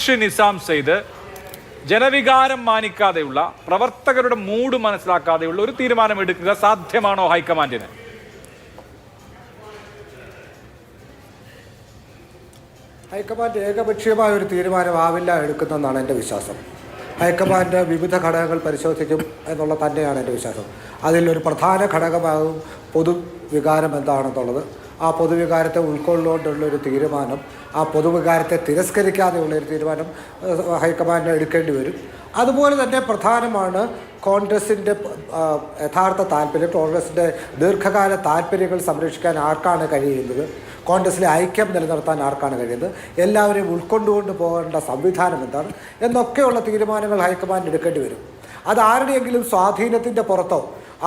ശ്രീ നിസാം സെയ്ദ് ജനവികാരം മാനിക്കാതെയുള്ള പ്രവർത്തകരുടെ മൂഡ് മനസ്സിലാക്കാതെയുള്ള ഒരു തീരുമാനം എടുക്കുക സാധ്യമാണോ ഹൈക്കമാൻഡിന്? ഹൈക്കമാൻഡ് ഏകപക്ഷീയമായ ഒരു തീരുമാനമാവില്ല എടുക്കുന്നതെന്നാണ് എൻ്റെ വിശ്വാസം. ഹൈക്കമാൻഡ് വിവിധ ഘടകങ്ങൾ പരിശോധിക്കും എന്നുള്ള തന്നെയാണ് എൻ്റെ വിശ്വാസം. അതിലൊരു പ്രധാന ഘടകമാകും പൊതുവികാരം എന്താണെന്നുള്ളത്. ആ പൊതുവികാരത്തെ ഉൾക്കൊള്ളുകൊണ്ടുള്ളൊരു തീരുമാനം, ആ പൊതുവികാരത്തെ തിരസ്കരിക്കാതെയുള്ളൊരു തീരുമാനം ഹൈക്കമാൻഡിന് എടുക്കേണ്ടി വരും. അതുപോലെ തന്നെ പ്രധാനമാണ് കോൺഗ്രസിൻ്റെ യഥാർത്ഥ താല്പര്യം, കോൺഗ്രസിൻ്റെ ദീർഘകാല താല്പര്യങ്ങൾ സംരക്ഷിക്കാൻ ആർക്കാണ് കഴിയുന്നത്, കോൺഗ്രസിലെ ഐക്യം നിലനിർത്താൻ ആർക്കാണ് കഴിയുന്നത്, എല്ലാവരെയും ഉൾക്കൊണ്ടുകൊണ്ട് പോകേണ്ട സംവിധാനം എന്താണ് എന്നൊക്കെയുള്ള തീരുമാനങ്ങൾ ഹൈക്കമാൻഡ് എടുക്കേണ്ടി വരും. അത് ആരുടെയെങ്കിലും സ്വാധീനത്തിൻ്റെ പുറത്തോ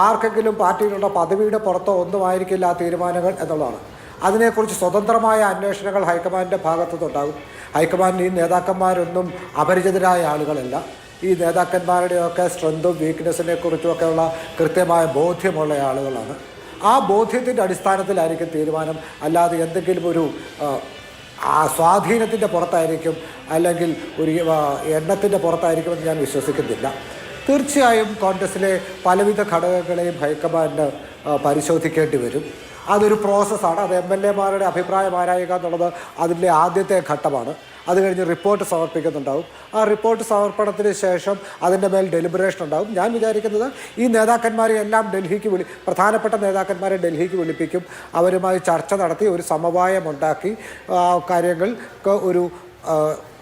ആർക്കെങ്കിലും പാർട്ടിയിലുള്ള പദവിയുടെ പുറത്തോ ഒന്നുമായിരിക്കില്ല ആ തീരുമാനങ്ങൾ എന്നുള്ളതാണ്. അതിനെക്കുറിച്ച് സ്വതന്ത്രമായ അന്വേഷണങ്ങൾ ഹൈക്കമാൻഡിൻ്റെ ഭാഗത്തുനിന്നുണ്ടാകും. ഹൈക്കമാൻഡിന് ഈ നേതാക്കന്മാരൊന്നും അപരിചിതരായ ആളുകളല്ല. ഈ നേതാക്കന്മാരുടെയൊക്കെ സ്ട്രെങ്തും വീക്ക്നെസ്സിനെ കുറിച്ചുമൊക്കെയുള്ള കൃത്യമായ ബോധ്യമുള്ള ആളുകളാണ്. ആ ബോധ്യത്തിൻ്റെ അടിസ്ഥാനത്തിലായിരിക്കും തീരുമാനം, അല്ലാതെ എന്തെങ്കിലും ഒരു സ്വാധീനത്തിൻ്റെ പുറത്തായിരിക്കും അല്ലെങ്കിൽ ഒരു എണ്ണത്തിൻ്റെ പുറത്തായിരിക്കുമെന്ന് ഞാൻ വിശ്വസിക്കുന്നില്ല. തീർച്ചയായും കോൺഗ്രസിലെ പലവിധ ഘടകങ്ങളെയും ഹൈക്കമാൻഡ് പരിശോധിക്കേണ്ടി വരും. അതൊരു പ്രോസസ്സാണ്. അത് MLA-മാരുടെ അഭിപ്രായം ആരായുക എന്നുള്ളത് അതിൻ്റെ ആദ്യത്തെ ഘട്ടമാണ്. അത് കഴിഞ്ഞ് റിപ്പോർട്ട് സമർപ്പിക്കുന്നുണ്ടാവും. ആ റിപ്പോർട്ട് സമർപ്പണത്തിന് ശേഷം അതിൻ്റെ മേൽ ഡെലിബറേഷൻ ഉണ്ടാകും. ഞാൻ വിചാരിക്കുന്നത് ഈ നേതാക്കന്മാരെ എല്ലാം പ്രധാനപ്പെട്ട നേതാക്കന്മാരെ ഡൽഹിക്ക് വിളിപ്പിക്കും. അവരുമായി ചർച്ച നടത്തി ഒരു സമവായമുണ്ടാക്കി കാര്യങ്ങൾക്ക് ഒരു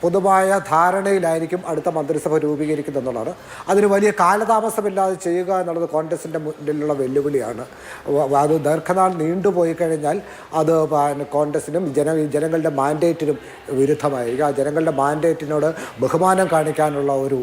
പൊതുവായ ധാരണയിലായിരിക്കും അടുത്ത മന്ത്രിസഭ രൂപീകരിക്കുന്നതെന്നുള്ളതാണ്. അതിന് വലിയ കാലതാമസമില്ലാതെ ചെയ്യുക എന്നുള്ളത് കോൺഗ്രസിൻ്റെ മുന്നിലുള്ള വെല്ലുവിളിയാണ്. അത് ദീർഘനാൾ നീണ്ടുപോയി കഴിഞ്ഞാൽ അത് കോൺഗ്രസിനും ജനങ്ങളുടെ മാൻഡേറ്റിനും വിരുദ്ധമായിരിക്കും. ആ ജനങ്ങളുടെ മാൻഡേറ്റിനോട് ബഹുമാനം കാണിക്കാനുള്ള ഒരു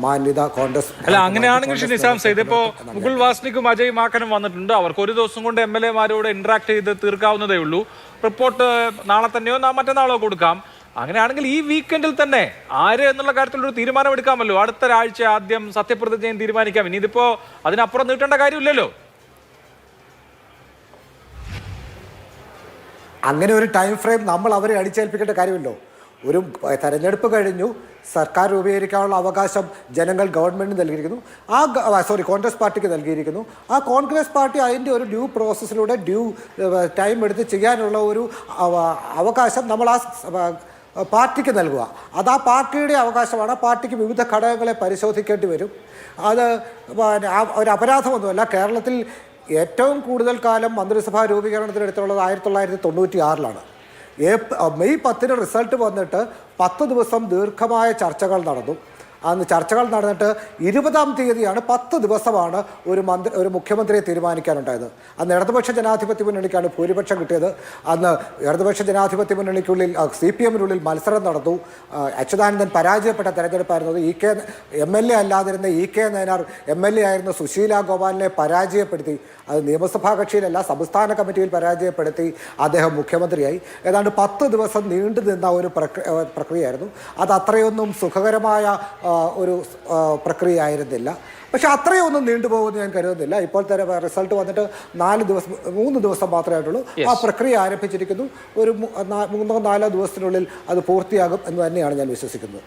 മാന്യത കോൺഗ്രസ് അല്ല. അങ്ങനെയാണെങ്കിൽ നിസാം സെയ്ദ്, ഇപ്പോൾ മുകുൾ വാസ്നിക്കും അജയ് മാക്കനും വന്നിട്ടുണ്ട്. അവർക്ക് ഒരു ദിവസം കൊണ്ട് MLA-മാരോട് ഇന്ററാക്ട് ചെയ്ത് തീർക്കാവുന്നതേ ഉള്ളൂ. റിപ്പോർട്ട് നാളെ തന്നെയോ മറ്റന്നാളോ കൊടുക്കാം. അങ്ങനെയാണെങ്കിൽ ഈ വീക്കെൻഡിൽ തന്നെ ആര് എന്നുള്ള കാര്യത്തിലൊരു തീരുമാനം എടുക്കാമല്ലോ. അടുത്ത ആഴ്ച ആദ്യം സത്യപ്രതിജ്ഞയും തീരുമാനിക്കാം. ഇനി ഇതിപ്പോ അതിനപ്പുറം നീട്ടേണ്ട കാര്യമില്ലല്ലോ. അങ്ങനെ ഒരു ടൈം ഫ്രെയിം നമ്മൾ അവരെ അടിച്ചേൽപ്പിക്കേണ്ട കാര്യമല്ലോ. ഒരു തെരഞ്ഞെടുപ്പ് കഴിഞ്ഞു, സർക്കാർ രൂപീകരിക്കാനുള്ള അവകാശം ജനങ്ങൾ ഗവൺമെൻറ്റിന് നൽകിയിരിക്കുന്നു. കോൺഗ്രസ് പാർട്ടിക്ക് നൽകിയിരിക്കുന്നു. ആ കോൺഗ്രസ് പാർട്ടി അതിൻ്റെ ഒരു ഡ്യൂ പ്രോസസ്സിലൂടെ ടൈം എടുത്ത് ചെയ്യാനുള്ള ഒരു അവകാശം നമ്മൾ പാർട്ടിക്ക് നൽകുക. അത് ആ പാർട്ടിയുടെ അവകാശമാണ്. ആ പാർട്ടിക്ക് വിവിധ ഘടകങ്ങളെ പരിശോധിക്കേണ്ടി വരും. അത് ഒരു അപരാധമൊന്നുമല്ല. കേരളത്തിൽ ഏറ്റവും കൂടുതൽ കാലം മന്ത്രിസഭാ രൂപീകരണത്തിനെടുത്തുള്ളത് 1996-ലാണ്. മെയ് 10 റിസൾട്ട് വന്നിട്ട് 10 ദിവസം ദീർഘമായ ചർച്ചകൾ നടന്നു. അന്ന് ചർച്ചകൾ നടന്നിട്ട് 20-ാം തീയതിയാണ് 10 ദിവസമാണ് ഒരു മുഖ്യമന്ത്രിയെ തീരുമാനിക്കാനുണ്ടായത്. അന്ന് ഇടതുപക്ഷ ജനാധിപത്യ മുന്നണിക്കാണ് ഭൂരിപക്ഷം കിട്ടിയത്. അന്ന് ഇടതുപക്ഷ ജനാധിപത്യ മുന്നണിക്കുള്ളിൽ CPM-നുള്ളിൽ മത്സരം നടന്നു. അച്യുതാനന്ദൻ പരാജയപ്പെട്ട തെരഞ്ഞെടുപ്പായിരുന്നത്. MLA അല്ലാതിരുന്ന EK നയനാർ MLA ആയിരുന്ന സുശീല ഗോപാലിനെ പരാജയപ്പെടുത്തി. അത് നിയമസഭാ കക്ഷിയിലല്ല, സംസ്ഥാന കമ്മിറ്റിയിൽ പരാജയപ്പെടുത്തി അദ്ദേഹം മുഖ്യമന്ത്രിയായി. ഏതാണ്ട് 10 ദിവസം നീണ്ടു നിന്ന ഒരു പ്രക്രിയയായിരുന്നു. അത് അത്രയൊന്നും സുഖകരമായ ഒരു പ്രക്രിയ ആയിരുന്നില്ല. പക്ഷെ അത്രയൊന്നും നീണ്ടുപോകുമെന്ന് ഞാൻ കരുതുന്നില്ല. ഇപ്പോഴത്തെ റിസൾട്ട് വന്നിട്ട് 3 ദിവസം മാത്രമേ ആയിട്ടുള്ളൂ. ആ പ്രക്രിയ ആരംഭിച്ചിരിക്കുന്നു. ഒരു 3-4 ദിവസത്തിനുള്ളിൽ അത് പൂർത്തിയാകും എന്ന് തന്നെയാണ് ഞാൻ വിശ്വസിക്കുന്നത്.